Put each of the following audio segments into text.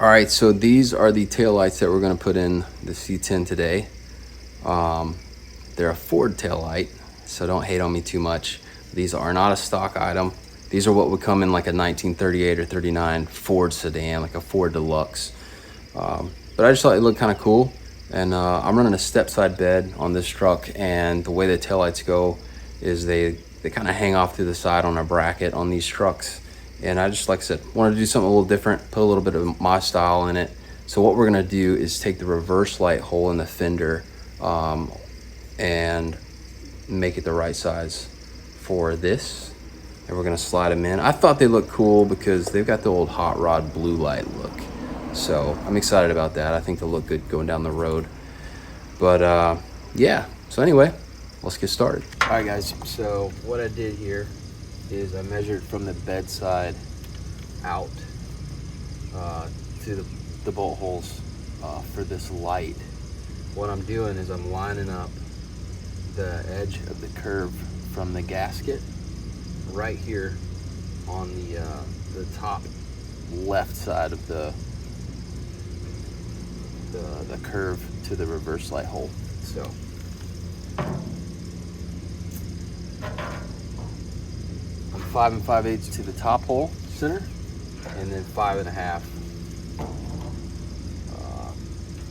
All right, so these are the taillights that we're gonna put in the C10 today. They're a Ford taillight, so don't hate on me too much. These are not a stock item. These are what would come in like a 1938 or 39 Ford sedan, like a Ford Deluxe. But I just thought it looked kind of cool. And I'm running a step side bed on this truck, and the way the taillights go is they kind of hang off to the side on a bracket on these trucks. And I just, like I said, wanted to do something a little different, put a little bit of my style in it. So what we're gonna do is take the reverse light hole in the fender and make it the right size for this. And we're gonna slide them in. I thought they looked cool because they've got the old hot rod blue light look. So I'm excited about that. I think they'll look good going down the road. But yeah, so anyway, let's get started. All right guys, so what I did here is I measured from the bedside out to the bolt holes for this light. What I'm doing is I'm lining up the edge of the curve from the gasket right here on the top left side of the curve to the reverse light hole. So I'm 5 5/8 to the top hole center, and then 5 1/2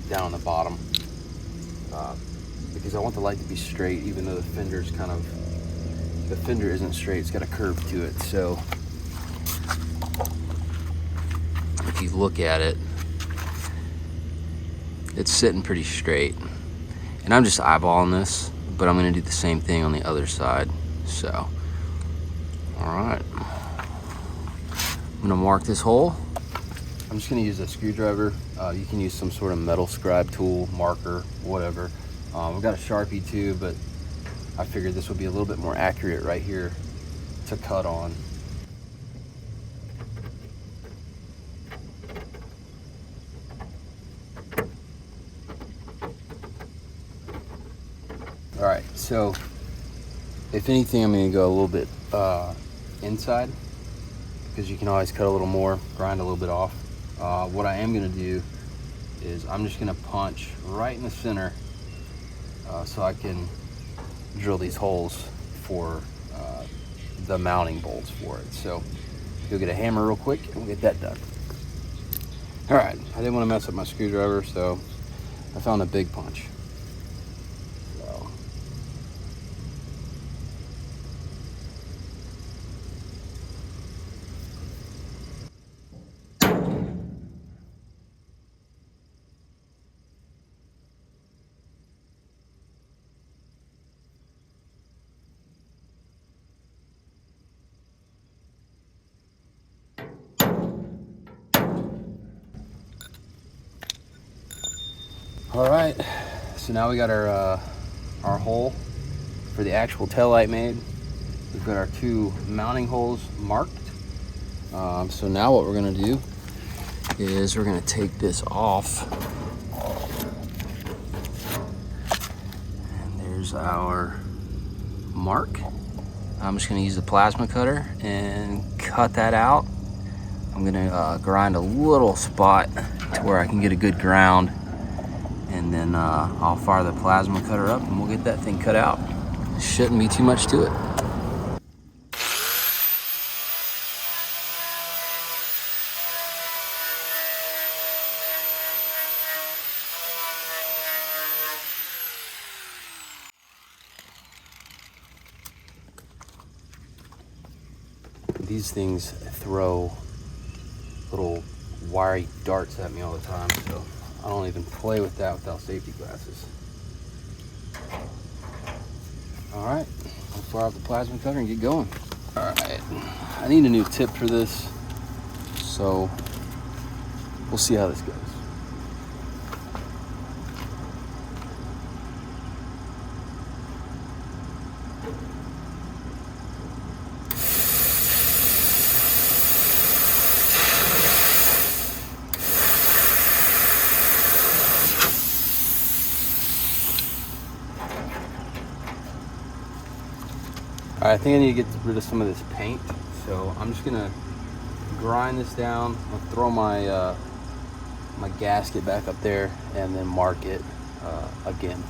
down on the bottom, because I want the light to be straight, even though the fender isn't straight. It's got a curve to it. So if you look at it, it's sitting pretty straight. And I'm just eyeballing this, but I'm gonna do the same thing on the other side. So, all right. I'm gonna mark this hole. I'm just gonna use a screwdriver. You can use some sort of metal scribe tool, marker, whatever. I've got a Sharpie too, but I figured this would be a little bit more accurate right here to cut on. All right, so if anything, I'm gonna go a little bit inside, because you can always cut a little more, grind a little bit off. What I am gonna do is I'm just gonna punch right in the center so I can drill these holes for the mounting bolts for it. So go get a hammer real quick and we'll get that done. All right, I didn't want to mess up my screwdriver, so I found a big punch. All right, so now we got our hole for the actual taillight made. We've got our 2 mounting holes marked. So now what we're gonna do is we're gonna take this off. And there's our mark. I'm just gonna use the plasma cutter and cut that out. I'm gonna grind a little spot to where I can get a good ground. And then I'll fire the plasma cutter up and we'll get that thing cut out. Shouldn't be too much to it. These things throw little wiry darts at me all the time, so I don't even play with that without safety glasses. All right, I'll fire up the plasma cutter and get going. All right, I need a new tip for this, so we'll see how this goes. All right, I think I need to get rid of some of this paint, so I'm just gonna grind this down. I'll throw my my gasket back up there and then mark it again.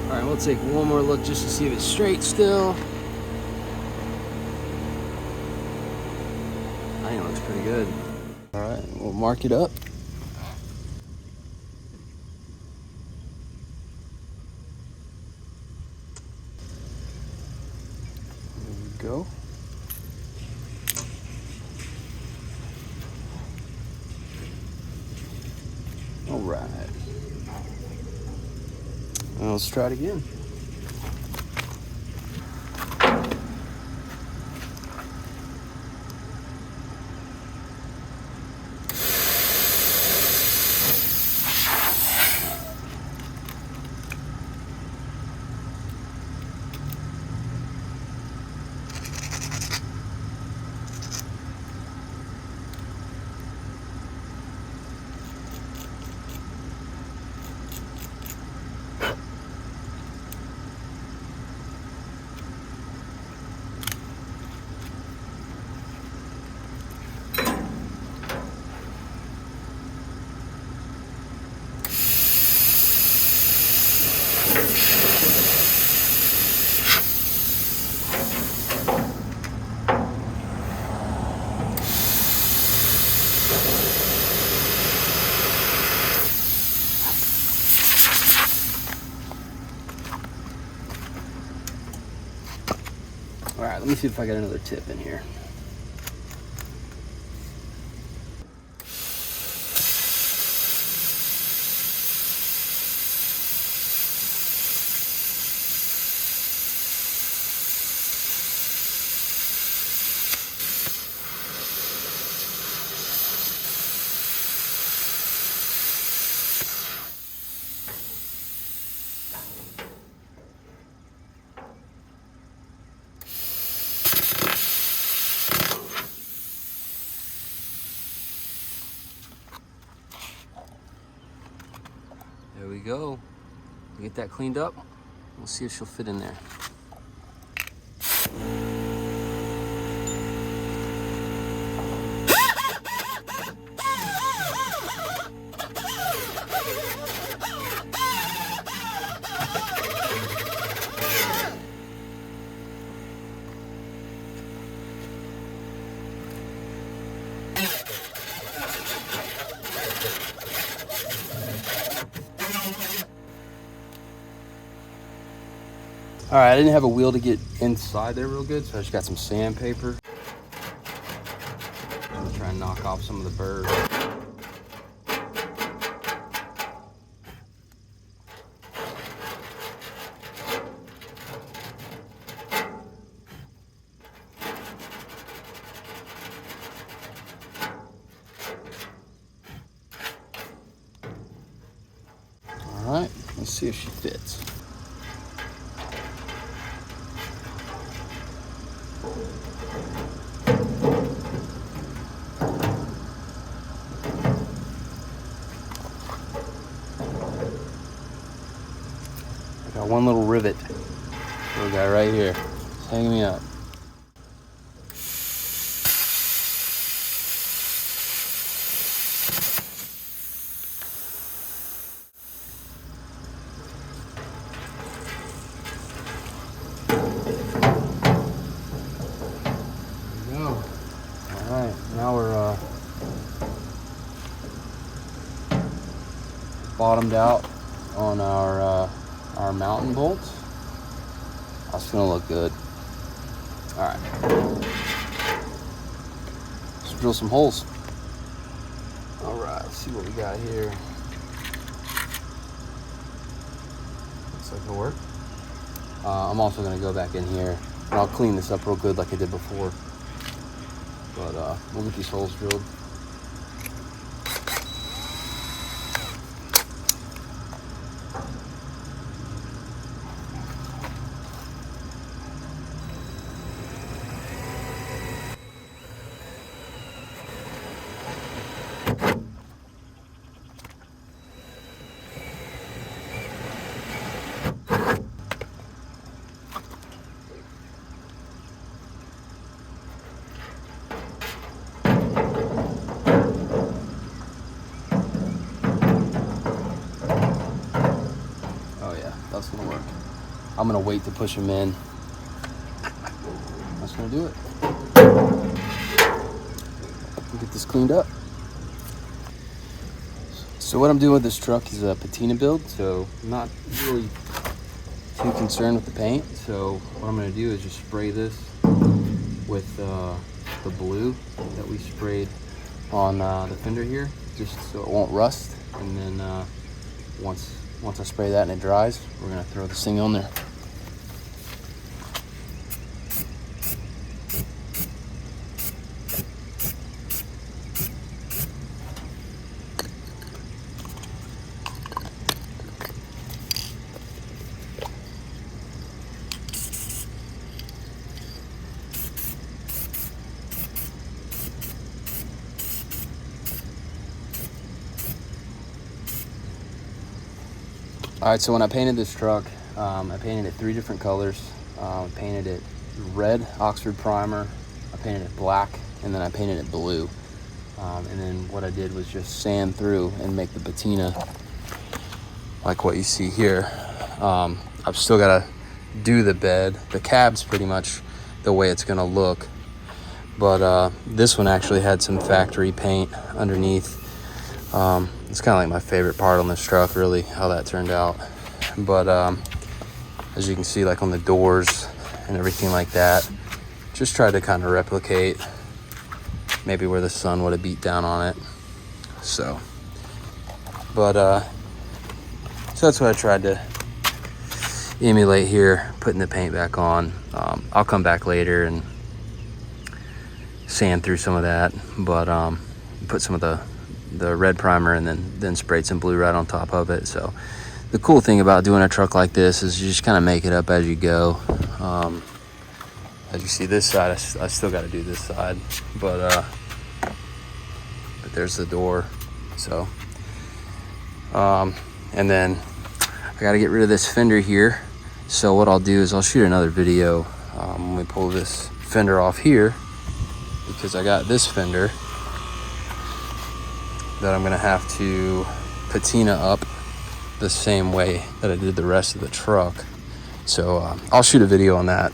All right, we'll take one more look just to see if it's straight still. I think it looks pretty good. All right, we'll mark it up. There we go. All right. Well, let's try it again. All right, let me see if I got another tip in here. There we go. We'll get that cleaned up. We'll see if she'll fit in there. All right, I didn't have a wheel to get inside there real good, so I just got some sandpaper. I'm gonna try and knock off some of the burrs. All right, let's see if she fits. Got one little rivet. Little guy right here. It's hanging me up. There we go. Alright, now we're bottomed out on our mountain bolts. That's gonna look good. All right. drill some holes. All right, let's see what we got here. Looks like it'll work. I'm also gonna go back in here and I'll clean this up real good like I did before. But we'll get these holes drilled. That's gonna work. I'm gonna wait to push them in. That's gonna do it. We'll get this cleaned up. So what I'm doing with this truck is a patina build, so I'm not really too concerned with the paint. So what I'm gonna do is just spray this with the blue that we sprayed on the fender here, just so it won't rust. And then once I spray that and it dries, we're gonna throw this thing on there. All right, so when I painted this truck, I painted it 3 different colors. I painted it red, Oxford primer, I painted it black, and then I painted it blue. And then what I did was just sand through and make the patina like what you see here. I've still got to do the bed. The cab's pretty much the way it's gonna look. But this one actually had some factory paint underneath. It's kind of like my favorite part on this truck, really, how that turned out. But as you can see, like on the doors and everything like that, just tried to kind of replicate maybe where the sun would have beat down on it. So that's what I tried to emulate here, putting the paint back on. I'll come back later and sand through some of that, but put some of the red primer and then sprayed some blue right on top of it. So the cool thing about doing a truck like this is you just kind of make it up as you go. As you see this side, I still got to do this side, but there's the door. So and then I got to get rid of this fender here. So what I'll do is I'll shoot another video when we pull this fender off here, because I got this fender that I'm gonna have to patina up the same way that I did the rest of the truck. So I'll shoot a video on that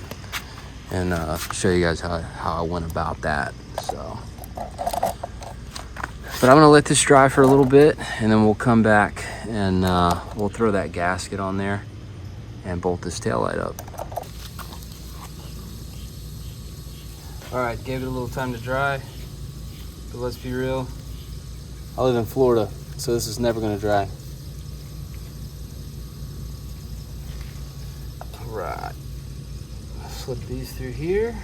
and show you guys how I went about that. So, but I'm gonna let this dry for a little bit, and then we'll come back and we'll throw that gasket on there and bolt this taillight up. All right, gave it a little time to dry, but let's be real, I live in Florida, so this is never gonna dry. All right, slip these through here.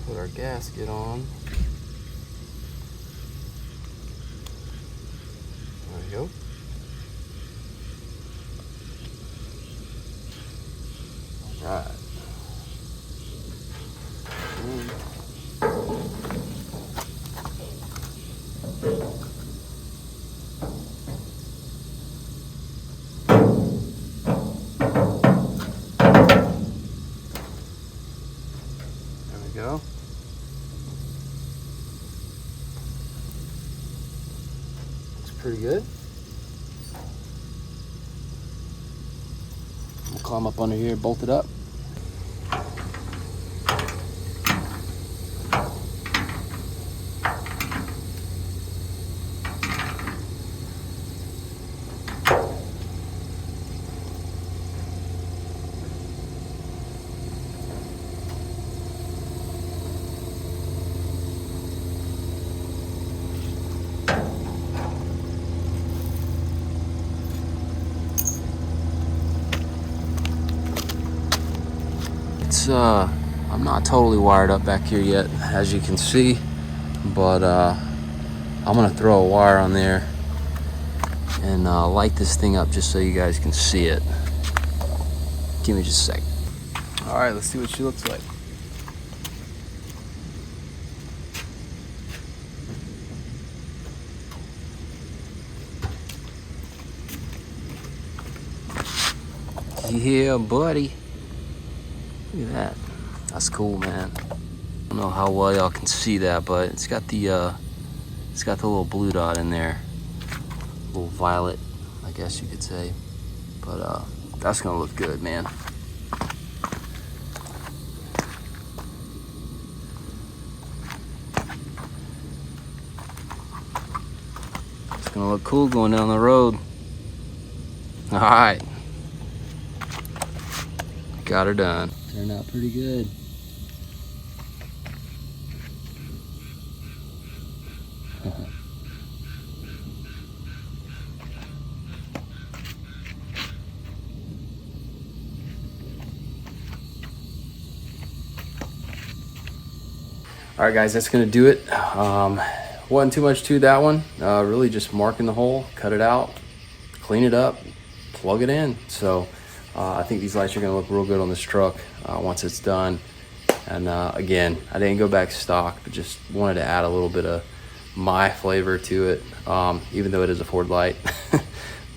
Put our gasket on. There we go. All right. Go. Looks pretty good. We'll climb up under here, bolt it up. it's I'm not totally wired up back here yet, as you can see, but I'm gonna throw a wire on there and light this thing up just so you guys can see it. Give me just a sec. All right, let's see what she looks like. Yeah, buddy. Look at that. That's cool, man. I don't know how well y'all can see that, but it's got the little blue dot in there. A little violet, I guess you could say. But that's gonna look good, man. It's gonna look cool going down the road. All right. Got her done. Turned out pretty good. All right, guys, that's gonna do it. Wasn't too much to that one. Really just marking the hole, cut it out, clean it up, plug it in. So I think these lights are gonna look real good on this truck once it's done. And again, I didn't go back stock, but just wanted to add a little bit of my flavor to it, even though it is a Ford light.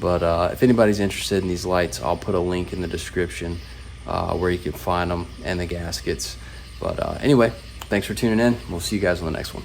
But if anybody's interested in these lights, I'll put a link in the description where you can find them and the gaskets. But anyway, thanks for tuning in. We'll see you guys on the next one.